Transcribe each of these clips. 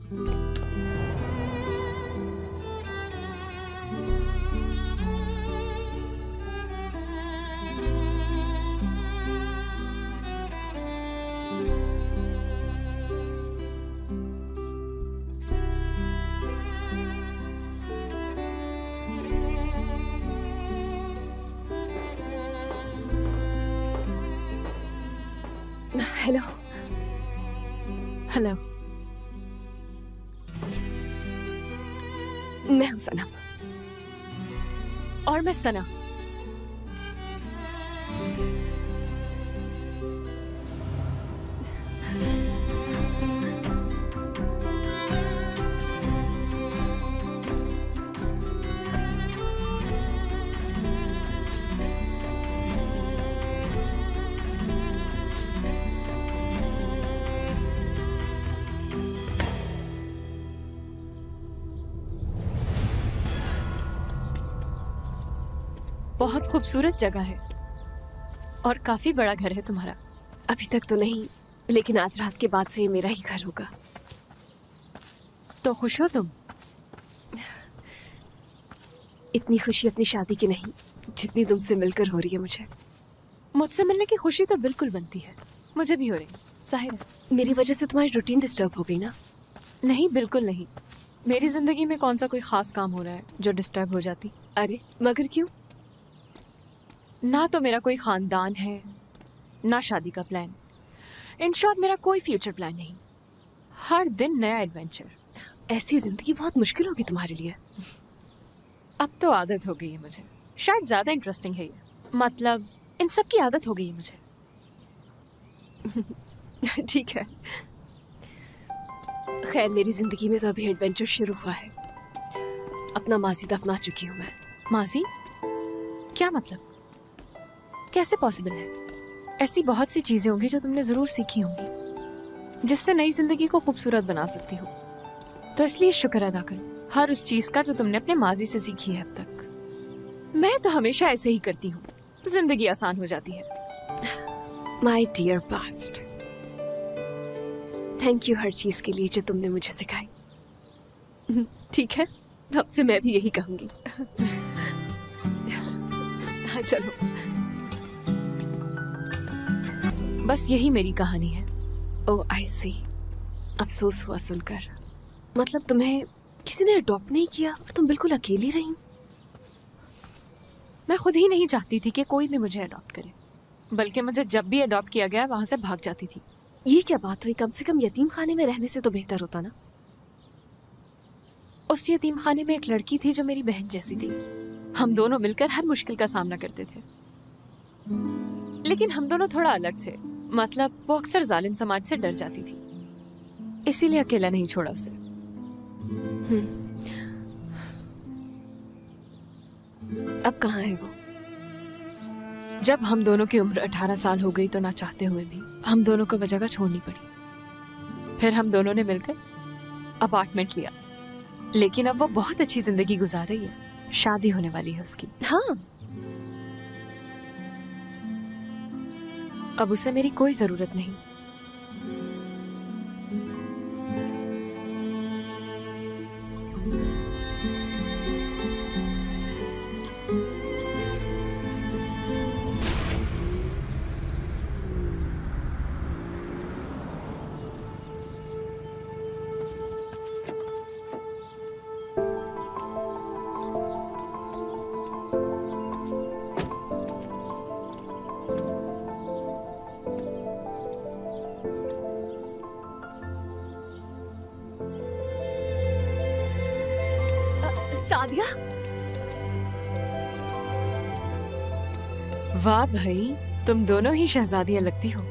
Hello. Hello. मैं हूँ सनम। और मैं सना। बहुत खूबसूरत जगह है और काफी बड़ा घर है तुम्हारा। अभी तक तो नहीं, लेकिन आज रात के बाद से ये मेरा ही घर होगा। तो खुश हो तुम? इतनी खुशी अपनी शादी की नहीं जितनी तुमसे मिलकर हो रही है मुझे। मुझसे मिलने की खुशी तो बिल्कुल बनती है, मुझे भी हो रही। साहिरा, मेरी वजह से तुम्हारी रूटीन डिस्टर्ब हो गई ना? नहीं, बिल्कुल नहीं। मेरी जिंदगी में कौन सा कोई खास काम हो रहा है जो डिस्टर्ब हो जाती? अरे मगर क्यों? ना तो मेरा कोई खानदान है, ना शादी का प्लान। इन शॉर्ट मेरा कोई फ्यूचर प्लान नहीं। हर दिन नया एडवेंचर। ऐसी जिंदगी बहुत मुश्किल होगी तुम्हारे लिए। अब तो आदत हो गई है मुझे। शायद ज्यादा इंटरेस्टिंग है ये। मतलब इन सब की आदत हो गई है मुझे। ठीक है। खैर, मेरी जिंदगी में तो अभी एडवेंचर शुरू हुआ है। अपना माजी दफना चुकी हूँ मैं। माजी? क्या मतलब? कैसे पॉसिबल है? ऐसी बहुत सी चीजें होंगी जो तुमने जरूर सीखी होंगी जिससे नई जिंदगी को खूबसूरत बना सकती हो। तो इसलिए शुक्र अदा करो हर उस चीज का जो तुमने अपने माजी से सीखी है अब तक। मैं तो हमेशा ऐसे ही करती हूँ, जिंदगी आसान हो जाती है। My dear past, thank you हर चीज के लिए जो तुमने मुझे सिखाई। ठीक है, अब से मैं भी यही कहूंगी। हाँ चलो। बस यही मेरी कहानी है। ओह आई सी। अफसोस हुआ सुनकर। मतलब तुम्हें किसी ने अडॉप्ट नहीं किया और तुम बिल्कुल अकेली रही? मैं खुद ही नहीं चाहती थी कि कोई भी मुझे अडॉप्ट करे, बल्कि मुझे जब भी अडॉप्ट किया गया वहां से भाग जाती थी। ये क्या बात हुई? कम से कम यतीम खाने में रहने से तो बेहतर होता ना। उस यतीम खाने में एक लड़की थी जो मेरी बहन जैसी थी। हम दोनों मिलकर हर मुश्किल का सामना करते थे, लेकिन हम दोनों थोड़ा अलग थे। मतलब वो अक्सर जालिम समाज से डर जाती थी, इसीलिए अकेला नहीं छोड़ा उसे। अब कहाँ है वो? जब हम दोनों की उम्र 18 साल हो गई तो ना चाहते हुए भी हम दोनों को वह जगह छोड़नी पड़ी। फिर हम दोनों ने मिलकर अपार्टमेंट लिया, लेकिन अब वो बहुत अच्छी जिंदगी गुजार रही है। शादी होने वाली है उसकी। हाँ, अब उसे मेरी कोई जरूरत नहीं। सादिया। वाह भाई, तुम दोनों ही शहजादियां लगती हो।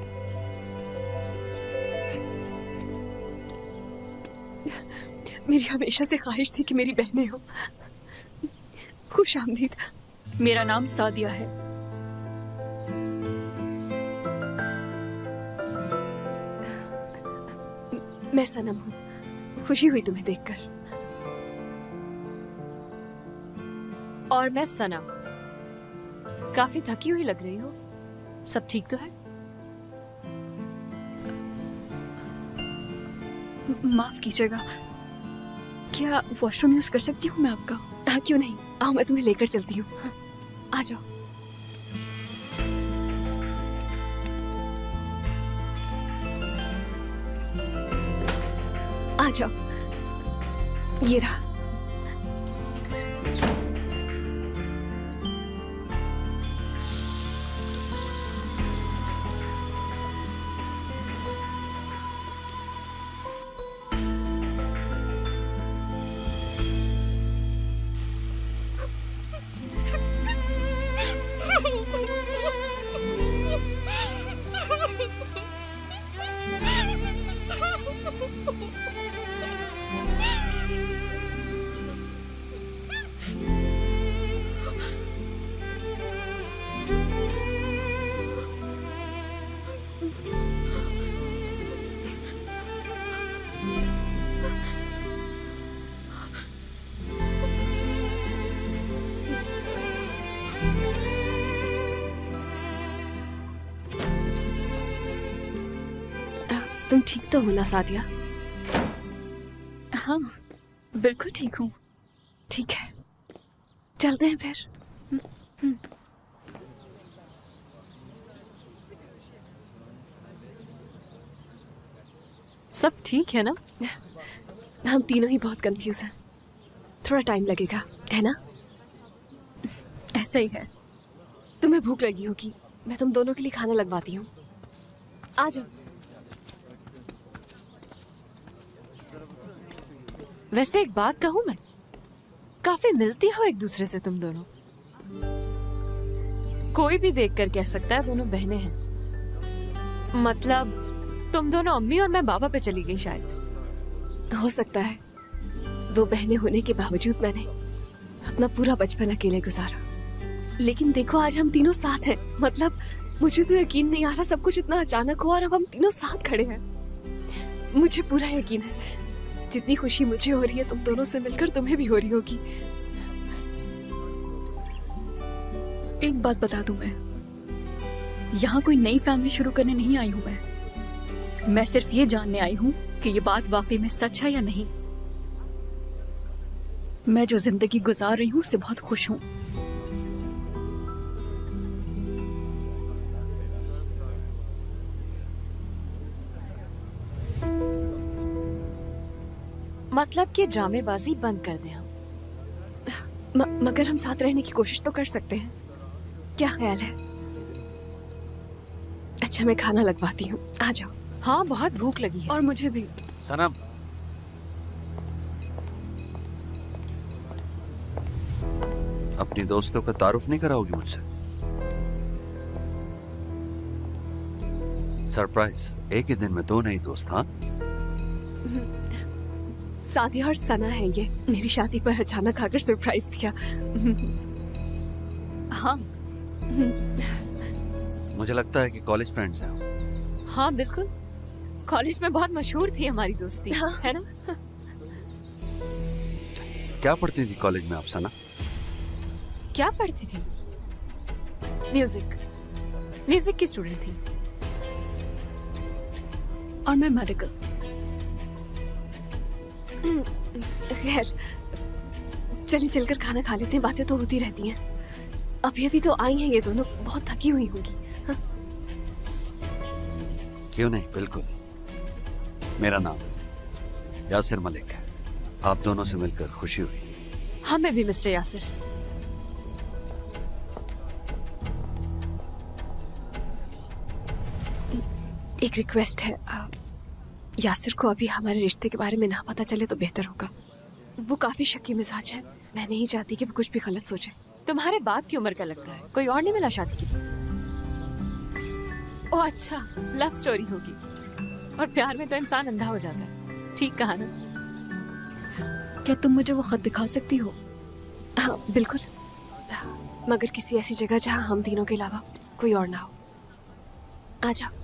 मेरी हमेशा से ख्वाहिश थी कि मेरी बहनें हो। खुश आमदीद। मेरा नाम सादिया है। मैं सनम हूँ। खुशी हुई तुम्हें देखकर। और मैं सना। काफी थकी हुई लग रही हो। सब ठीक तो है? माफ कीजिएगा, क्या वॉशरूम यूज कर सकती हूँ मैं आपका? हाँ क्यों नहीं, आओ मैं तुम्हें लेकर चलती हूँ। हाँ, आ जाओ। आ जाओ, ये रहा। तुम ठीक तो हो ना सादिया? हाँ बिल्कुल ठीक हूँ। ठीक है, चलते हैं फिर। सब ठीक है ना? हम तीनों ही बहुत कंफ्यूज हैं, थोड़ा टाइम लगेगा, है ना? ऐसा ही है। तुम्हें भूख लगी होगी, मैं तुम दोनों के लिए खाना लगवाती हूँ। आ जाओ। वैसे एक बात कहूँ मैं, काफी मिलती हो एक दूसरे से तुम दोनों। कोई भी देखकर कह सकता है दोनों बहनें हैं। मतलब तुम दोनों अम्मी और मैं बाबा पे चली गई शायद। हो सकता है, दो बहनें होने के बावजूद मैंने अपना पूरा बचपन अकेले गुजारा। लेकिन देखो आज हम तीनों साथ हैं। मतलब मुझे तो यकीन नहीं आ रहा सब कुछ इतना अचानक हुआ और अब हम तीनों साथ खड़े हैं। मुझे पूरा यकीन है जितनी खुशी मुझे हो रही है तुम दोनों से मिलकर तुम्हें भी हो रही होगी। एक बात बता दूं, मैं यहाँ कोई नई फैमिली शुरू करने नहीं आई हूँ। मैं सिर्फ ये जानने आई हूँ कि ये बात वाकई में सच है या नहीं। मैं जो जिंदगी गुजार रही हूँ उससे बहुत खुश हूँ। मतलब कि ड्रामेबाजी बंद कर दें हम। मगर हम साथ रहने की कोशिश तो कर सकते हैं, क्या ख्याल है? अच्छा मैं खाना लगवाती हूँ, आ जाओ। हाँ बहुत भूख लगी है। और मुझे भी। सनम, अपनी दोस्तों का तारुफ नहीं कराओगी मुझसे? सरप्राइज, एक ही दिन में दो नई दोस्त। हाँ सादिया और सना है ये, मेरी शादी पर अचानक आकर सरप्राइज दिया। हाँ मुझे लगता है कि कॉलेज फ्रेंड्स हैं। हाँ बिल्कुल, कॉलेज में बहुत मशहूर थी हमारी दोस्ती। हाँ। है ना? क्या पढ़ती थी कॉलेज में आप सना? क्या पढ़ती थी? म्यूजिक की स्टूडेंट थी। और मैं मेडिकल। खैर चलिए चलकर खाना खा लेते हैं, बातें तो होती रहती हैं। अभी तो आई हैं ये दोनों, बहुत थकी हुई होंगी। हाँ? क्यों नहीं, बिल्कुल। मेरा नाम यासिर मलिक है। आप दोनों से मिलकर खुशी हुई। हमें भी मिस्टर यासिर। एक रिक्वेस्ट है, यासिर को अभी हमारे रिश्ते के बारे में ना पता चले तो बेहतर होगा। वो काफी शक्की मिजाज है, मैं नहीं चाहती कि वो कुछ भी गलत सोचे। तुम्हारे बाप की उम्र का लगता है, कोई और नहीं मिला शादी की? ओह अच्छा, लव स्टोरी होगी। और प्यार में तो इंसान अंधा हो जाता है। ठीक कहा ना? क्या तुम मुझे वो खत दिखा सकती हो? हाँ बिल्कुल, मगर किसी ऐसी जगह जहाँ हम तीनों के अलावा कोई और ना हो। आ जाओ।